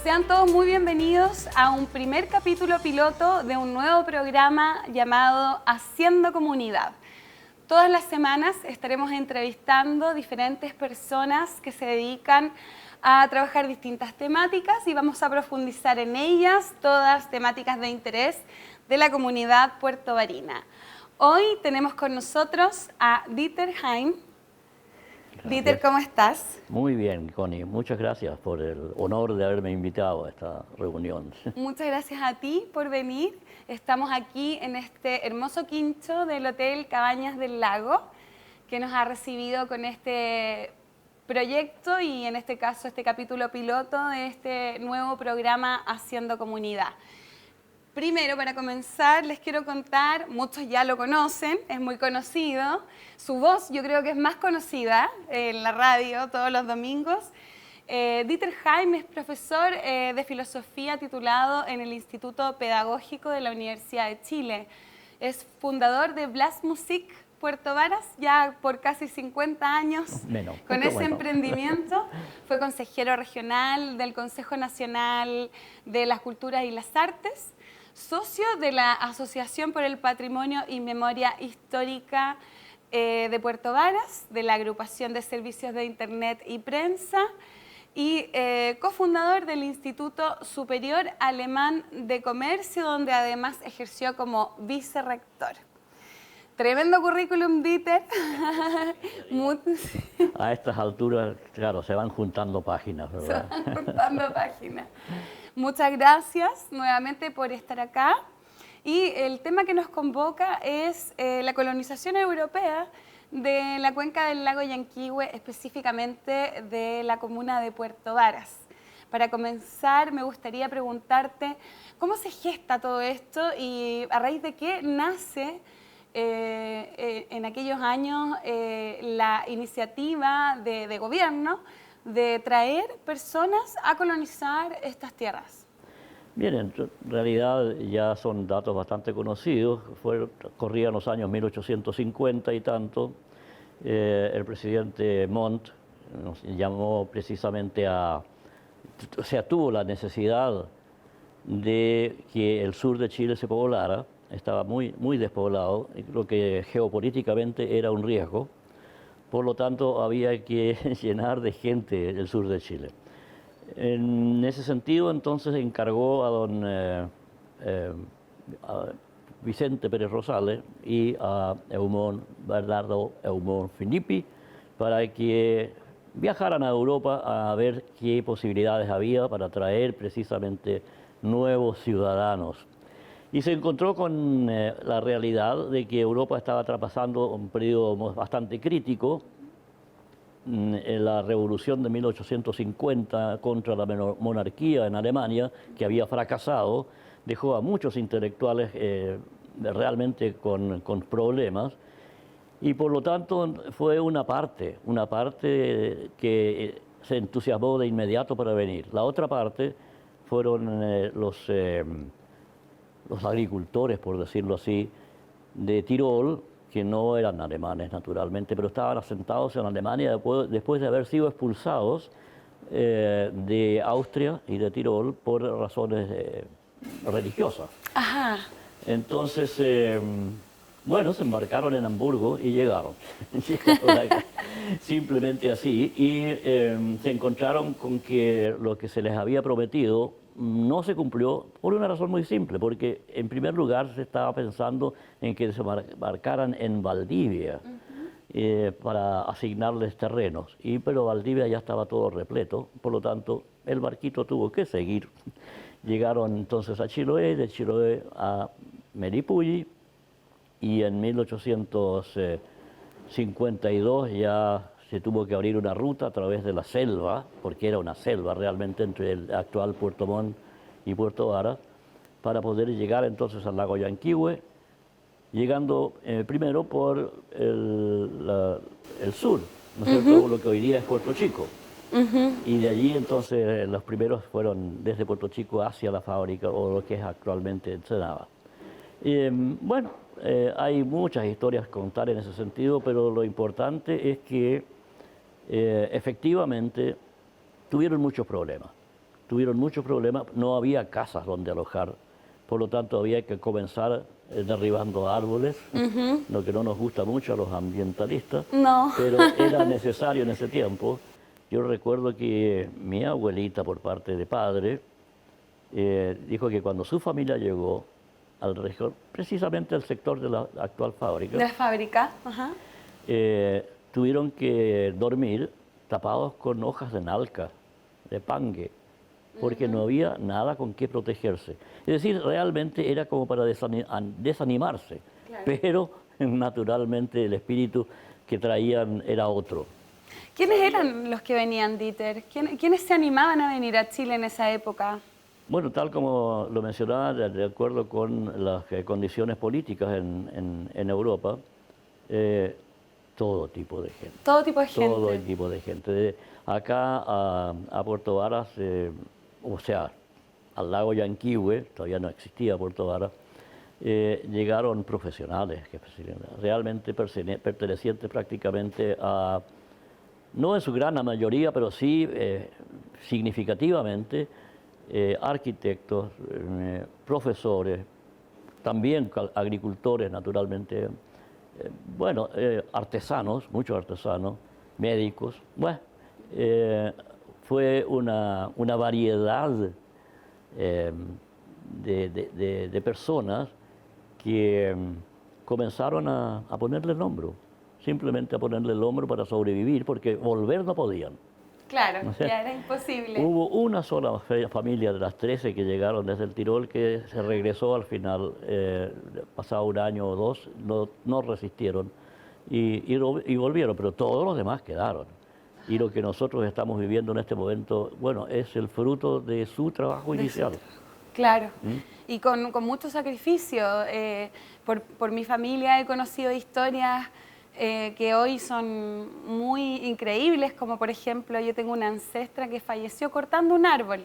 Sean todos muy bienvenidos a un primer capítulo piloto de un nuevo programa llamado Haciendo Comunidad. Todas las semanas estaremos entrevistando diferentes personas que se dedican a trabajar distintas temáticas y vamos a profundizar en ellas, todas temáticas de interés de la comunidad puertobarina. Hoy tenemos con nosotros a Dieter Heim. Dieter, ¿cómo estás? Muy bien, Connie. Muchas gracias por el honor de haberme invitado a esta reunión. Muchas gracias a ti por venir. Estamos aquí en este hermoso quincho del Hotel Cabañas del Lago, que nos ha recibido con este proyecto y en este caso este capítulo piloto de este nuevo programa Haciendo Comunidad. Primero, para comenzar, les quiero contar, muchos ya lo conocen, es muy conocido, su voz yo creo que es más conocida en la radio todos los domingos. Dieter Heim es profesor de filosofía titulado en el Instituto Pedagógico de la Universidad de Chile. Es fundador de Blasmusik Puerto Varas, ya por casi 50 años con ese emprendimiento. Fue consejero regional del Consejo Nacional de las Culturas y las Artes, socio de la Asociación por el Patrimonio y Memoria Histórica de Puerto Varas, de la Agrupación de Servicios de Internet y Prensa, y cofundador del Instituto Superior Alemán de Comercio, donde además ejerció como vicerrector. Tremendo currículum, Dieter. A estas alturas, claro, se van juntando páginas, ¿verdad? Se van juntando páginas. Muchas gracias nuevamente por estar acá. Y el tema que nos convoca es la colonización europea de la cuenca del lago Yanquihue, específicamente de la comuna de Puerto Varas. Para comenzar, me gustaría preguntarte cómo se gesta todo esto y a raíz de qué nace en aquellos años la iniciativa de gobierno de traer personas a colonizar estas tierras. Bien, en realidad ya son datos bastante conocidos. Corrían los años 1850 y tanto. El presidente Montt nos llamó precisamente tuvo la necesidad de que el sur de Chile se poblara. Estaba muy despoblado, lo que geopolíticamente era un riesgo. Por lo tanto, había que llenar de gente el sur de Chile. En ese sentido, entonces, encargó a Vicente Pérez Rosales y a Bernardo Eumón Filippi para que viajaran a Europa a ver qué posibilidades había para traer precisamente nuevos ciudadanos. Y se encontró con la realidad de que Europa estaba atravesando un periodo bastante crítico. En la revolución de 1850 contra la monarquía en Alemania, que había fracasado, dejó a muchos intelectuales realmente con problemas. Y por lo tanto fue una parte que se entusiasmó de inmediato para venir. La otra parte fueron los agricultores, por decirlo así, de Tirol, que no eran alemanes naturalmente, pero estaban asentados en Alemania después de haber sido expulsados de Austria y de Tirol por razones religiosas. Ajá. Entonces, se embarcaron en Hamburgo y llegaron. Simplemente así, y se encontraron con que lo que se les había prometido no se cumplió por una razón muy simple, porque en primer lugar se estaba pensando en que se embarcaran en Valdivia para asignarles terrenos, pero Valdivia ya estaba todo repleto, por lo tanto el barquito tuvo que seguir. Llegaron entonces a Chiloé, de Chiloé a Meripulli, y en 1852 ya se tuvo que abrir una ruta a través de la selva, porque era una selva realmente entre el actual Puerto Montt y Puerto Varas, para poder llegar entonces al lago Yanquihue, llegando primero por el sur, ¿no es cierto? Lo que hoy día es Puerto Chico. Y de allí entonces los primeros fueron desde Puerto Chico hacia la fábrica o lo que es actualmente Ensenada. Hay muchas historias que contar en ese sentido, pero lo importante es que efectivamente tuvieron muchos problemas. tuvieron muchos problemas, no había casas donde alojar, por lo tanto había que comenzar derribando árboles, lo que no nos gusta mucho a los ambientalistas, No. pero era necesario en ese tiempo. Yo recuerdo que mi abuelita, por parte de padre, dijo que cuando su familia llegó al región, precisamente al sector de la actual fábrica, De la fábrica, ajá. Tuvieron que dormir tapados con hojas de nalca, de pangue, porque no había nada con qué protegerse. Es decir, realmente era como para desanimarse, Claro. pero naturalmente el espíritu que traían era otro. ¿Quiénes eran los que venían, Dieter? ¿Quiénes se animaban a venir a Chile en esa época? Bueno, tal como lo mencionaba, de acuerdo con las condiciones políticas en Europa, todo tipo de gente. Todo tipo de gente. Todo el tipo de gente. De acá a Puerto Varas, o sea, al lago Yanquihue, todavía no existía Puerto Varas, llegaron profesionales, que realmente pertenecientes prácticamente a, no en su gran mayoría, pero sí significativamente, arquitectos, profesores, también agricultores, naturalmente, bueno, artesanos, muchos artesanos, médicos. Bueno, fue una variedad de personas que comenzaron a ponerle el hombro, simplemente a ponerle el hombro para sobrevivir, porque volver no podían. Claro, O sea, ya era imposible. Hubo una sola familia de las 13 que llegaron desde el Tirol que se regresó al final, pasado un año o dos, no resistieron y volvieron, pero todos los demás quedaron. Y lo que nosotros estamos viviendo en este momento, bueno, es el fruto de su trabajo inicial. Claro, y con mucho sacrificio. Por mi familia he conocido historias que hoy son muy increíbles, como por ejemplo yo tengo una ancestra que falleció cortando un árbol.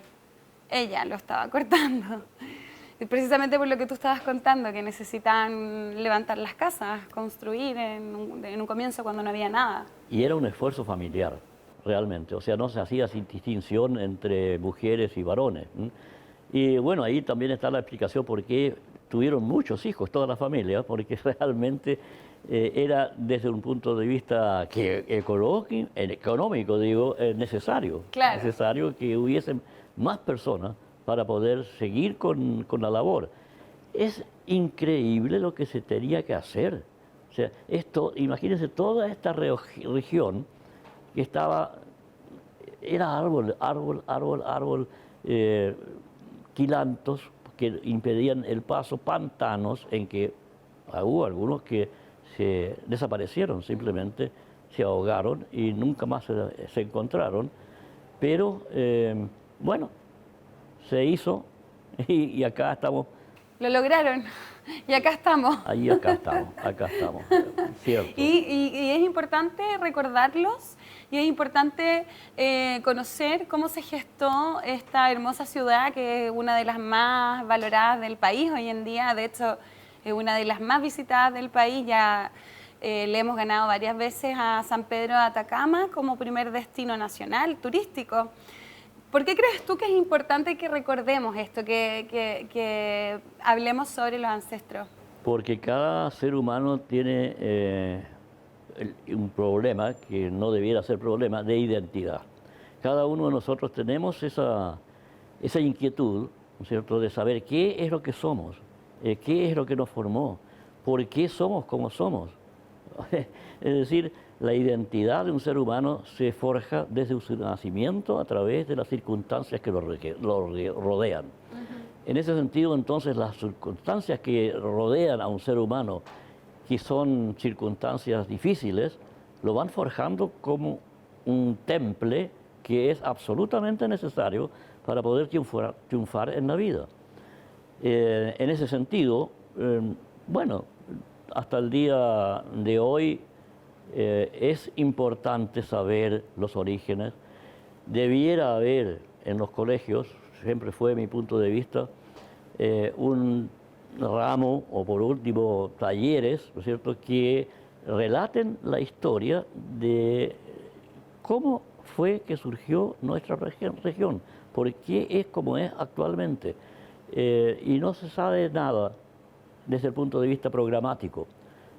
Ella lo estaba cortando. Y precisamente por lo que tú estabas contando, que necesitaban levantar las casas, construir en un comienzo cuando no había nada. Y era un esfuerzo familiar, realmente. O sea, no se hacía sin distinción entre mujeres y varones. Y bueno, ahí también está la explicación por qué tuvieron muchos hijos, toda la familia, porque realmente era desde un punto de vista económico, digo, necesario. Claro. Necesario que hubiesen más personas para poder seguir con la labor. Es increíble lo que se tenía que hacer. O sea, esto, imagínense toda esta región que estaba, era árbol, quilantos que impedían el paso, pantanos en que hubo algunos que se desaparecieron, simplemente se ahogaron y nunca más se encontraron. Pero bueno, se hizo y acá estamos. Lo lograron y acá estamos. Ahí acá estamos, cierto. Y es importante recordarlos y es importante conocer cómo se gestó esta hermosa ciudad que es una de las más valoradas del país hoy en día. De hecho, es una de las más visitadas del país. Ya le hemos ganado varias veces a San Pedro de Atacama como primer destino nacional turístico. ¿Por qué crees tú que es importante que recordemos esto, que hablemos sobre los ancestros? Porque cada ser humano tiene un problema, que no debiera ser problema, de identidad. Cada uno de nosotros tenemos esa inquietud, ¿no es cierto?, de saber qué es lo que somos, qué es lo que nos formó, por qué somos como somos. Es decir, la identidad de un ser humano se forja desde su nacimiento a través de las circunstancias que lo rodean. En ese sentido, entonces, las circunstancias que rodean a un ser humano, que son circunstancias difíciles, lo van forjando como un temple que es absolutamente necesario para poder triunfar en la vida. En ese sentido, bueno, hasta el día de hoy es importante saber los orígenes. Debiera haber en los colegios, siempre fue mi punto de vista, un ramo o por último talleres, ¿no es cierto?, que relaten la historia de cómo fue que surgió nuestra región, por qué es como es actualmente. Y no se sabe nada desde el punto de vista programático.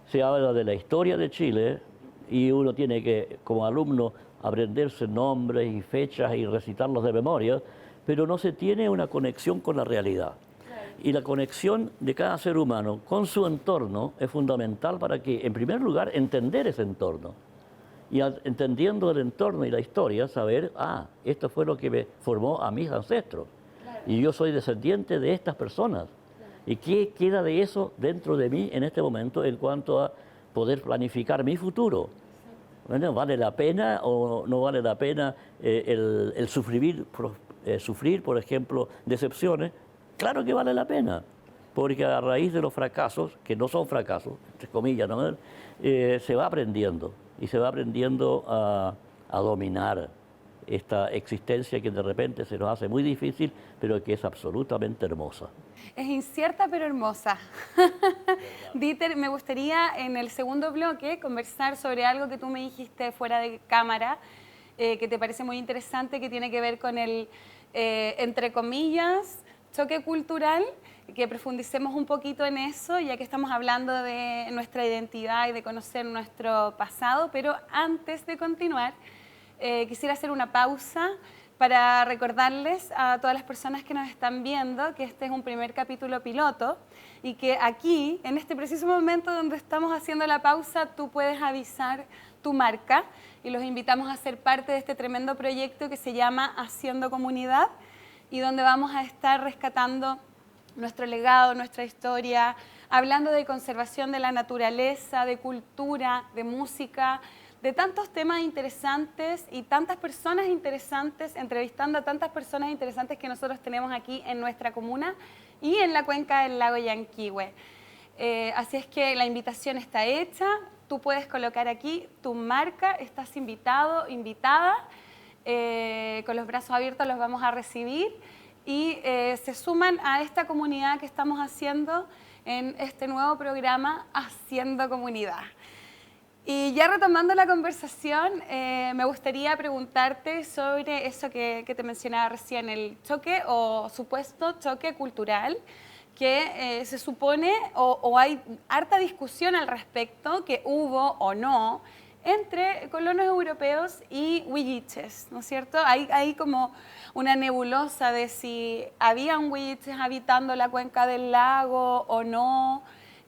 Se habla de la historia de Chile y uno tiene que, como alumno, aprenderse nombres y fechas y recitarlos de memoria, pero no se tiene una conexión con la realidad. Y la conexión de cada ser humano con su entorno es fundamental para que, en primer lugar, entender ese entorno. Y entendiendo el entorno y la historia, saber, esto fue lo que me formó a mis ancestros. Y yo soy descendiente de estas personas. ¿Y qué queda de eso dentro de mí en este momento en cuanto a poder planificar mi futuro? Bueno, ¿vale la pena o no vale la pena el sufrir, por ejemplo, decepciones? Claro que vale la pena, porque a raíz de los fracasos, que no son fracasos, entre comillas, ¿no? Se va aprendiendo y se va aprendiendo a dominar esta existencia que de repente se nos hace muy difícil, pero que es absolutamente hermosa. Es incierta pero hermosa. Dieter, me gustaría en el segundo bloque conversar sobre algo que tú me dijiste fuera de cámara, que te parece muy interesante, que tiene que ver con el, entre comillas, choque cultural, que profundicemos un poquito en eso, ya que estamos hablando de nuestra identidad y de conocer nuestro pasado, pero antes de continuar, quisiera hacer una pausa para recordarles a todas las personas que nos están viendo que este es un primer capítulo piloto y que aquí, en este preciso momento donde estamos haciendo la pausa, tú puedes avisar tu marca y los invitamos a ser parte de este tremendo proyecto que se llama Haciendo Comunidad y donde vamos a estar rescatando nuestro legado, nuestra historia, hablando de conservación de la naturaleza, de cultura, de música, de tantos temas interesantes y tantas personas interesantes, entrevistando a tantas personas interesantes que nosotros tenemos aquí en nuestra comuna y en la cuenca del lago Llanquihue. Así es que la invitación está hecha, tú puedes colocar aquí tu marca, estás invitado, invitada, con los brazos abiertos los vamos a recibir y se suman a esta comunidad que estamos haciendo en este nuevo programa Haciendo Comunidad. Y ya retomando la conversación, me gustaría preguntarte sobre eso que te mencionaba recién, el choque o supuesto choque cultural, que se supone o hay harta discusión al respecto, que hubo o no, entre colonos europeos y huilliches, ¿no es cierto? Hay como una nebulosa de si habían huilliches habitando la cuenca del lago o no.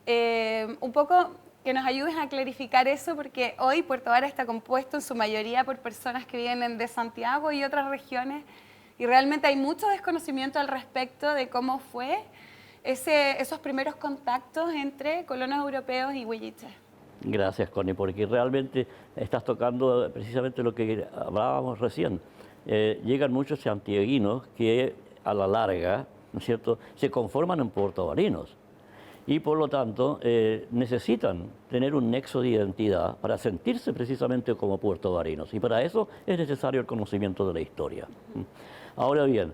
Un poco que nos ayudes a clarificar eso, porque hoy Puerto Vara está compuesto en su mayoría por personas que vienen de Santiago y otras regiones, y realmente hay mucho desconocimiento al respecto de cómo fue esos primeros contactos entre colonos europeos y huilliches. Gracias, Connie, porque realmente estás tocando precisamente lo que hablábamos recién. Llegan muchos santiaguinos que a la larga, ¿no es cierto?, se conforman en puertovarinos y por lo tanto necesitan tener un nexo de identidad para sentirse precisamente como puertovarinos y para eso es necesario el conocimiento de la historia. Ahora bien,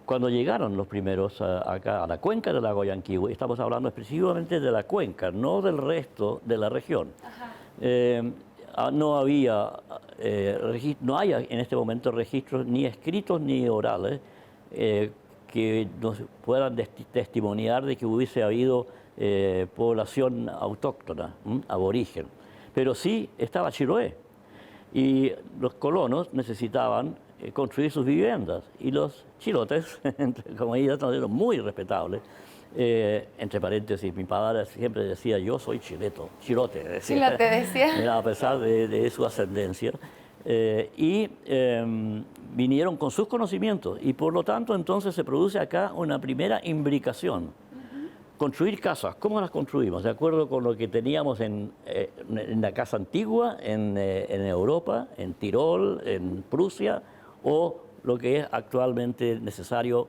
cuando llegaron los primeros acá a la cuenca del lago Llanquihue, estamos hablando exclusivamente de la cuenca, no del resto de la región. No hay en este momento registros ni escritos ni orales que nos puedan testimoniar de que hubiese habido población autóctona, aborigen. Pero sí estaba Chiloé y los colonos necesitaban construir sus viviendas y los chilotes, como ellos, eran muy respetables. Entre paréntesis, mi padre siempre decía, yo soy chilote, decía, Chilote, decía. A pesar de su ascendencia. Vinieron con sus conocimientos y por lo tanto entonces se produce acá una primera imbricación. Construir casas, ¿cómo las construimos? De acuerdo con lo que teníamos en la casa antigua, en Europa, en Tirol, en Prusia, o lo que es actualmente necesario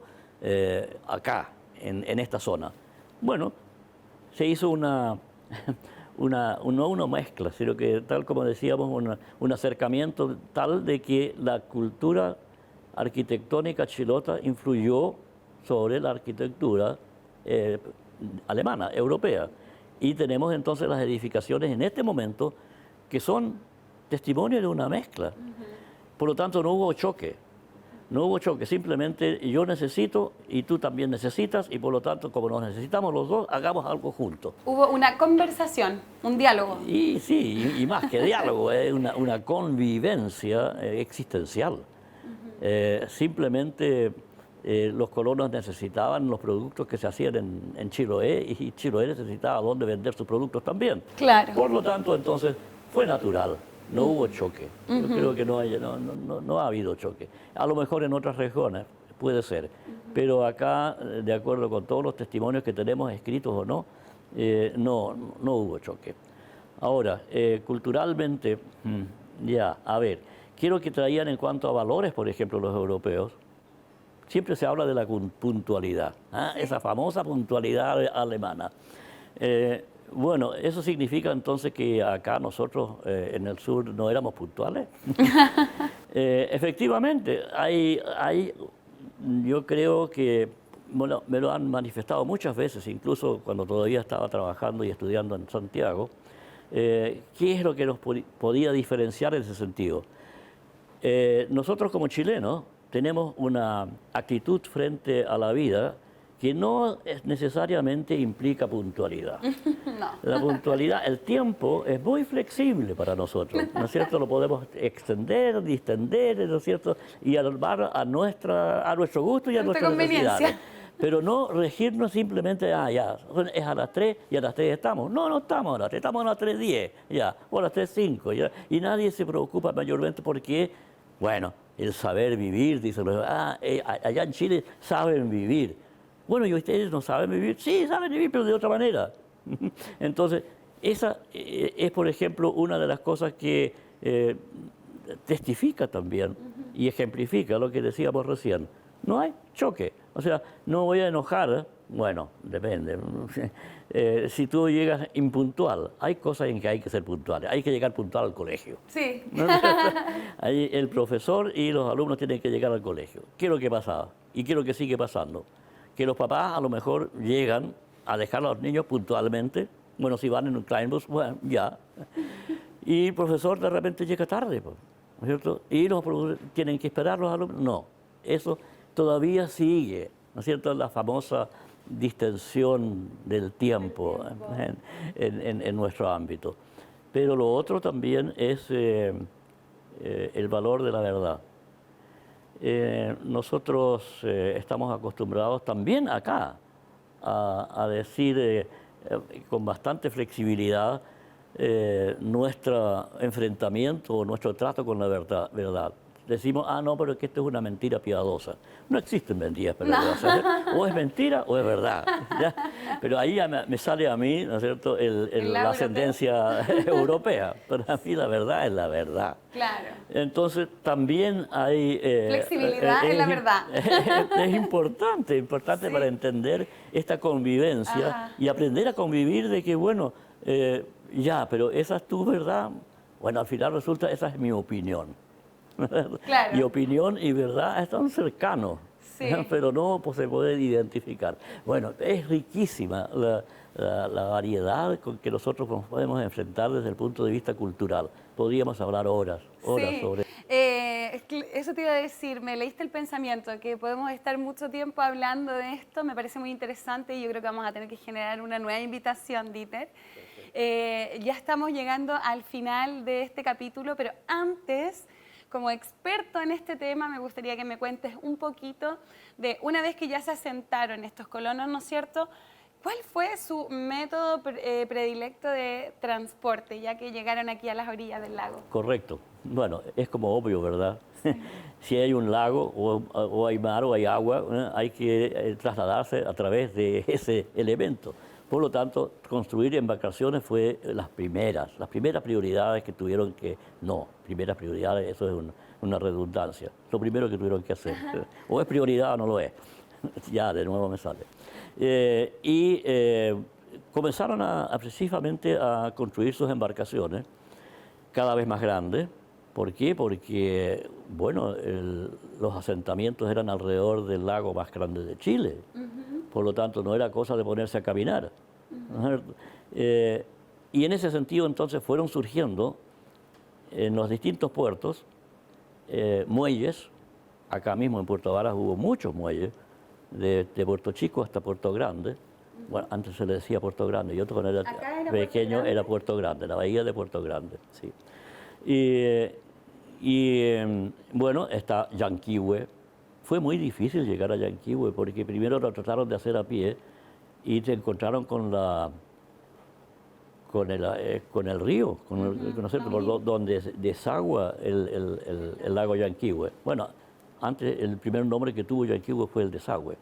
acá, en esta zona. Bueno, se hizo no una mezcla, sino que tal como decíamos, un acercamiento tal de que la cultura arquitectónica chilota influyó sobre la arquitectura alemana, europea. Y tenemos entonces las edificaciones en este momento que son testimonio de una mezcla. Por lo tanto, no hubo choque. No hubo choque, simplemente yo necesito y tú también necesitas y por lo tanto, como nos necesitamos los dos, hagamos algo juntos. Hubo una conversación, un diálogo. Y sí, y más que diálogo, es una convivencia existencial. Simplemente los colonos necesitaban los productos que se hacían en Chiloé y Chiloé necesitaba dónde vender sus productos también. Claro. Por lo tanto, entonces, fue natural. No hubo choque. Yo creo que no ha habido choque. A lo mejor en otras regiones puede ser, pero acá, de acuerdo con todos los testimonios que tenemos escritos o no, no hubo choque. Ahora, culturalmente, a ver, quiero que traían en cuanto a valores, por ejemplo, los europeos, siempre se habla de la puntualidad, esa famosa puntualidad alemana. Bueno, eso significa entonces que acá nosotros en el sur no éramos puntuales. Efectivamente, yo creo que bueno, me lo han manifestado muchas veces, incluso cuando todavía estaba trabajando y estudiando en Santiago, qué es lo que nos podía diferenciar en ese sentido. Nosotros como chilenos tenemos una actitud frente a la vida que no necesariamente implica puntualidad. No. La puntualidad, el tiempo es muy flexible para nosotros, ¿no es cierto? Lo podemos extender, distender, ¿no es cierto? Y armar a nuestro gusto y a nuestras necesidades. Pero no regirnos simplemente, ya, es a las 3 y a las 3 estamos. No estamos a las 3, estamos a las 3:10, ya, o a las 3:05, ya. Y nadie se preocupa mayormente porque, bueno, el saber vivir, dicen, allá en Chile saben vivir. Bueno, ¿y ustedes no saben vivir? Sí, saben vivir, pero de otra manera. Entonces, esa es, por ejemplo, una de las cosas que testifica también y ejemplifica lo que decíamos recién. No hay choque. O sea, no voy a enojar, bueno, depende. Si tú llegas impuntual, hay cosas en que hay que ser puntuales. Hay que llegar puntual al colegio. Sí. Ahí el profesor y los alumnos tienen que llegar al colegio. ¿Qué es lo que pasaba? Y qué es lo que sigue pasando. Que los papás a lo mejor llegan a dejar a los niños puntualmente. Bueno, si van en un Kleinbus, bueno, ya. Y el profesor de repente llega tarde, ¿no es cierto? Y los profesores tienen que esperar los alumnos. No, eso todavía sigue, ¿no es cierto? La famosa distensión del tiempo en nuestro ámbito. Pero lo otro también es el valor de la verdad. Nosotros estamos acostumbrados también acá a decir con bastante flexibilidad nuestro enfrentamiento o nuestro trato con la verdad. Decimos, no, pero es que esto es una mentira piadosa. No existen mentiras piadosas. O es mentira o es verdad. ¿Ya? Pero ahí ya me sale a mí, ¿no es cierto?, la ascendencia europea. Para mí la verdad es la verdad. Claro. Entonces también hay... flexibilidad en la verdad. Es importante sí, para entender esta convivencia y aprender a convivir de que, bueno, pero esa es tu verdad. Bueno, al final resulta, esa es mi opinión. Claro. Y opinión y verdad están cercanos, sí, pero no se pueden identificar. Bueno, es riquísima la variedad con que nosotros nos podemos enfrentar desde el punto de vista cultural. Podríamos hablar horas sí, sobre... Eso te iba a decir, me leíste el pensamiento, que podemos estar mucho tiempo hablando de esto, me parece muy interesante y yo creo que vamos a tener que generar una nueva invitación, Dieter. Ya estamos llegando al final de este capítulo, pero antes... Como experto en este tema, me gustaría que me cuentes un poquito de, una vez que ya se asentaron estos colonos, ¿no es cierto?, ¿cuál fue su método predilecto de transporte, ya que llegaron aquí a las orillas del lago? Correcto. Bueno, es como obvio, ¿verdad? Sí. Si hay un lago o hay mar o hay agua, hay que trasladarse a través de ese elemento. Por lo tanto, construir embarcaciones fue las primeras prioridades que tuvieron que... No, primeras prioridades, eso es una redundancia. Lo primero que tuvieron que hacer. O es prioridad o no lo es. Ya, de nuevo me sale. Comenzaron precisamente a construir sus embarcaciones cada vez más grandes. ¿Por qué? Porque, bueno, los asentamientos eran alrededor del lago más grande de Chile. Por lo tanto, no era cosa de ponerse a caminar. Y en ese sentido, entonces, fueron surgiendo en los distintos puertos muelles. Acá mismo en Puerto Varas hubo muchos muelles, de Puerto Chico hasta Puerto Grande. Bueno, antes se le decía Puerto Grande, yo cuando era pequeño era Puerto Grande, la bahía de Puerto Grande, sí. Bueno, está Yanquihue. Fue muy difícil llegar a Yanquihue porque primero lo trataron de hacer a pie y se encontraron con el río, por donde desagua el lago Yanquihue. Bueno, antes el primer nombre que tuvo Yanquihue fue el desagüe.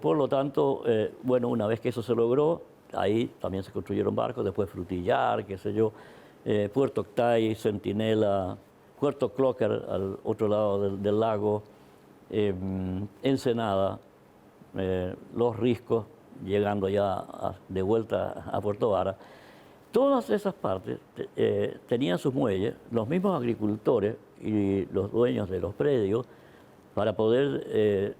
Por lo tanto, bueno, una vez que eso se logró, ahí también se construyeron barcos, después Frutillar, qué sé yo, Puerto Octay, Centinela, Puerto Clocker al otro lado del lago, Ensenada, Los Riscos, llegando ya de vuelta a Puerto Varas. Todas esas partes tenían sus muelles, los mismos agricultores y los dueños de los predios, para poder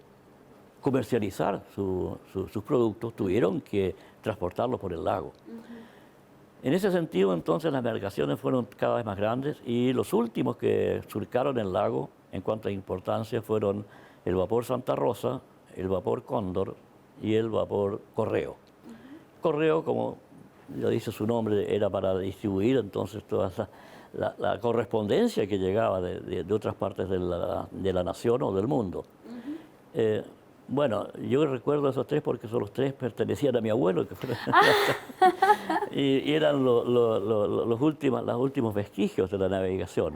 comercializar sus productos, tuvieron que transportarlos por el lago. En ese sentido, entonces, las embarcaciones fueron cada vez más grandes y los últimos que surcaron el lago, en cuanto a importancia, fueron el vapor Santa Rosa, el vapor Cóndor y el vapor Correo. Correo, como ya dice su nombre, era para distribuir entonces toda la correspondencia que llegaba de otras partes de la nación o del mundo. Bueno, yo recuerdo esos tres porque esos los tres pertenecían a mi abuelo, que y eran los últimos vestigios de la navegación.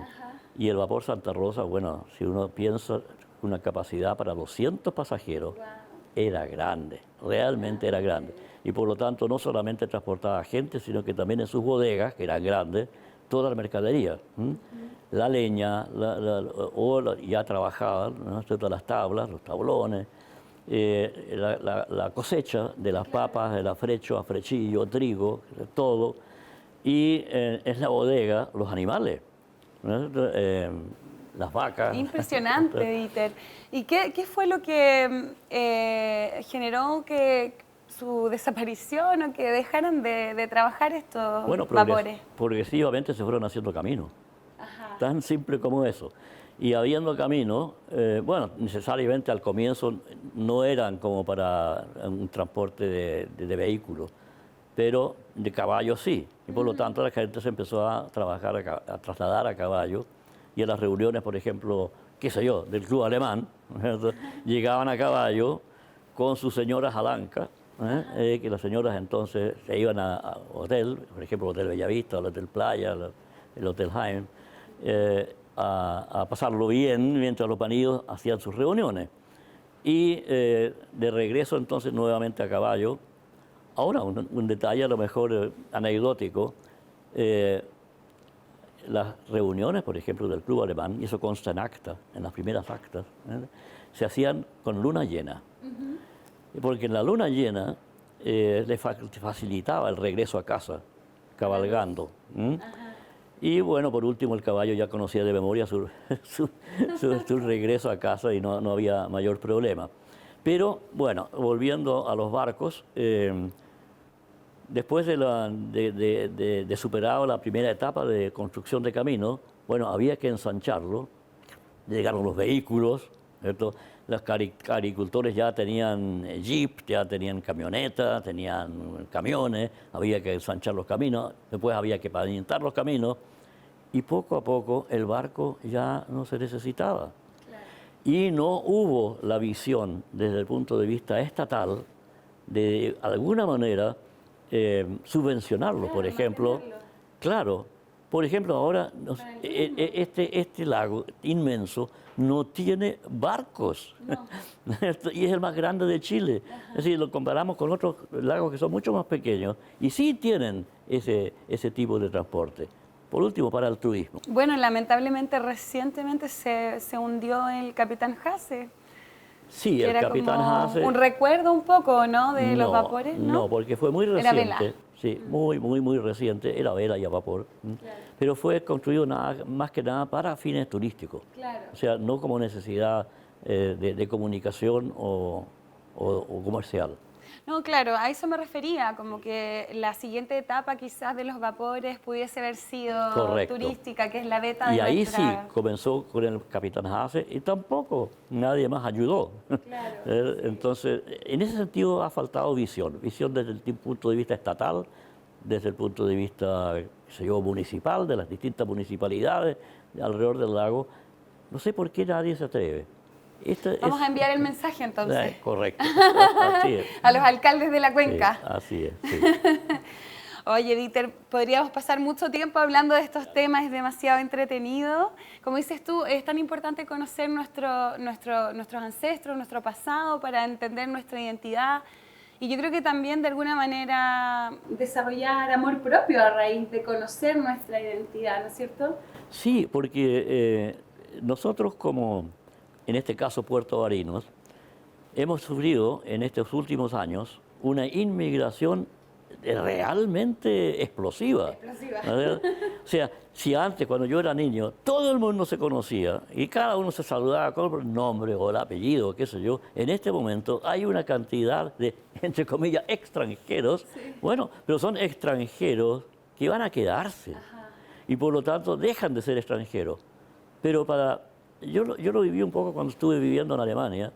Y el vapor Santa Rosa, bueno, si uno piensa, una capacidad para 200 pasajeros, era grande, realmente era grande. Y por lo tanto no solamente transportaba gente, sino que también en sus bodegas, que eran grandes, toda la mercadería. La leña, ya trabajaban, ¿no? Todas las tablas, los tablones, la cosecha de las papas, el afrecho, afrechillo, trigo, todo. Y en la bodega, los animales, ¿no? Las vacas. Impresionante, Dieter. ¿Y qué fue lo que generó que su desaparición o que dejaran de trabajar estos vapores? Progresivamente se fueron haciendo caminos. Tan simple como eso. Y habiendo caminos, bueno, necesariamente al comienzo no eran como para un transporte de vehículos, pero de caballos sí. Y por lo tanto la gente se empezó a trasladar a caballo. Y en las reuniones, por ejemplo, qué sé yo, del club alemán, ¿verdad? Llegaban a caballo con sus señoras alancas, que las señoras entonces se iban a hotel, por ejemplo, el Hotel Bellavista, el Hotel Playa, el Hotel Jaime, a pasarlo bien mientras los maridos hacían sus reuniones. Y de regreso entonces nuevamente a caballo. Ahora, un detalle a lo mejor anecdótico, las reuniones, por ejemplo, del club alemán, y eso consta en acta, en las primeras actas, se hacían con luna llena. Porque en la luna llena le facilitaba el regreso a casa, cabalgando. Y bueno, por último, el caballo ya conocía de memoria su regreso a casa y no había mayor problema. Pero bueno, volviendo a los barcos, después de superado la primera etapa de construcción de camino, bueno, había que ensancharlo. Llegaron los vehículos, ¿cierto? Los agricultores ya tenían jeep, ya tenían camionetas, tenían camiones, había que ensanchar los caminos, después había que pavimentar los caminos, y poco a poco el barco ya no se necesitaba. Claro. Y no hubo la visión desde el punto de vista estatal de alguna manera subvencionarlo, claro, por ejemplo. Mantenerlo. Claro, por ejemplo, ahora este lago inmenso no tiene barcos, no. Y es el más grande de Chile. Es decir, lo comparamos con otros lagos que son mucho más pequeños y sí tienen ese tipo de transporte. Por último, para el turismo. Bueno, lamentablemente recientemente se hundió el Capitán Haase. Sí, el Capitán Haase. Un recuerdo un poco, ¿no? De los vapores, ¿no? No, porque fue muy reciente. Era vela. Sí, muy reciente. Era vela y a vapor. Claro. Pero fue construido más que nada para fines turísticos. Claro. O sea, no como necesidad de comunicación o comercial. No, claro, a eso me refería, como que la siguiente etapa quizás de los vapores pudiese haber sido Correcto. turística, que es la beta Y de ahí sí, nuestra... comenzó con el Capitán Haase y tampoco nadie más ayudó. Claro, Entonces, en ese sentido ha faltado visión, visión desde el punto de vista estatal, desde el punto de vista, qué sé yo, municipal, de las distintas municipalidades alrededor del lago. No sé por qué nadie se atreve. Vamos a enviar el mensaje entonces. Correcto, así es. A los alcaldes de la Sí, cuenca. así es, sí. Oye, Dieter, podríamos pasar mucho tiempo hablando de estos temas, es demasiado entretenido. Como dices tú, es tan importante conocer nuestros ancestros, nuestro pasado, para entender nuestra identidad. Y yo creo que también, de alguna manera, desarrollar amor propio a raíz de conocer nuestra identidad, ¿no es cierto? Sí, porque nosotros como, en este caso, puertovarinos, hemos sufrido en estos últimos años una inmigración realmente explosiva. Explosiva. O sea, si antes, cuando yo era niño, todo el mundo se conocía y cada uno se saludaba con el nombre o el apellido, qué sé yo, en este momento hay una cantidad de, entre comillas, extranjeros, Sí. bueno, pero son extranjeros que van a quedarse. Ajá. Y por lo tanto dejan de ser extranjeros. Pero yo lo viví un poco cuando estuve viviendo en Alemania,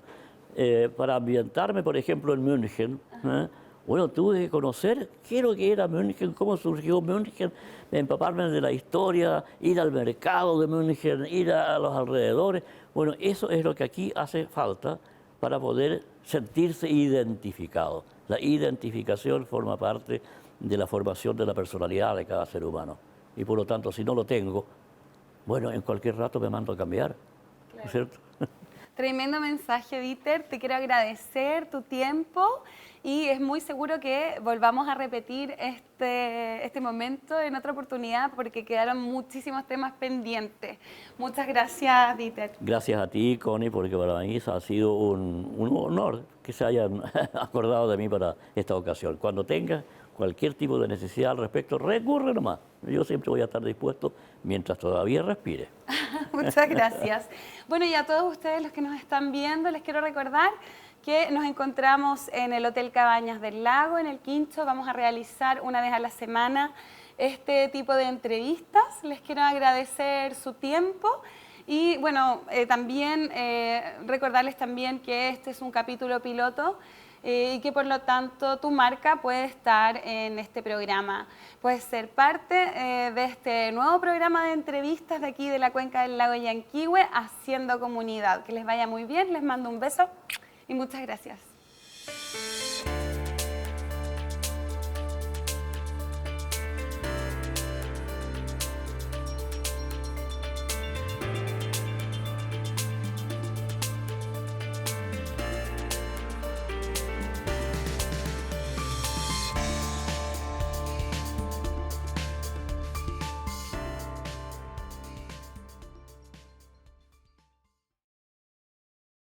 para ambientarme, por ejemplo, en München. Bueno, tuve que conocer qué es lo que era München, cómo surgió München, empaparme de la historia, ir al mercado de München, ir a los alrededores. Bueno, eso es lo que aquí hace falta para poder sentirse identificado. La identificación forma parte de la formación de la personalidad de cada ser humano. Y por lo tanto, si no lo tengo, bueno, en cualquier rato me mando a cambiar, ¿no es cierto? Tremendo mensaje, Dieter. Te quiero agradecer tu tiempo y es muy seguro que volvamos a repetir este momento en otra oportunidad porque quedaron muchísimos temas pendientes. Muchas gracias, Dieter. Gracias a ti, Connie, porque para mí ha sido un honor que se hayan acordado de mí para esta ocasión. Cuando tengas cualquier tipo de necesidad al respecto, recurre nomás. Yo siempre voy a estar dispuesto mientras todavía respire. Muchas gracias. Bueno, y a todos ustedes los que nos están viendo, les quiero recordar que nos encontramos en el Hotel Cabañas del Lago, en el Quincho. Vamos a realizar una vez a la semana este tipo de entrevistas. Les quiero agradecer su tiempo y, bueno, también recordarles también que este es un capítulo piloto y que por lo tanto tu marca puede estar en este programa. Puedes ser parte de este nuevo programa de entrevistas de aquí de la Cuenca del Lago Yanquihue, Haciendo Comunidad. Que les vaya muy bien, les mando un beso y muchas gracias.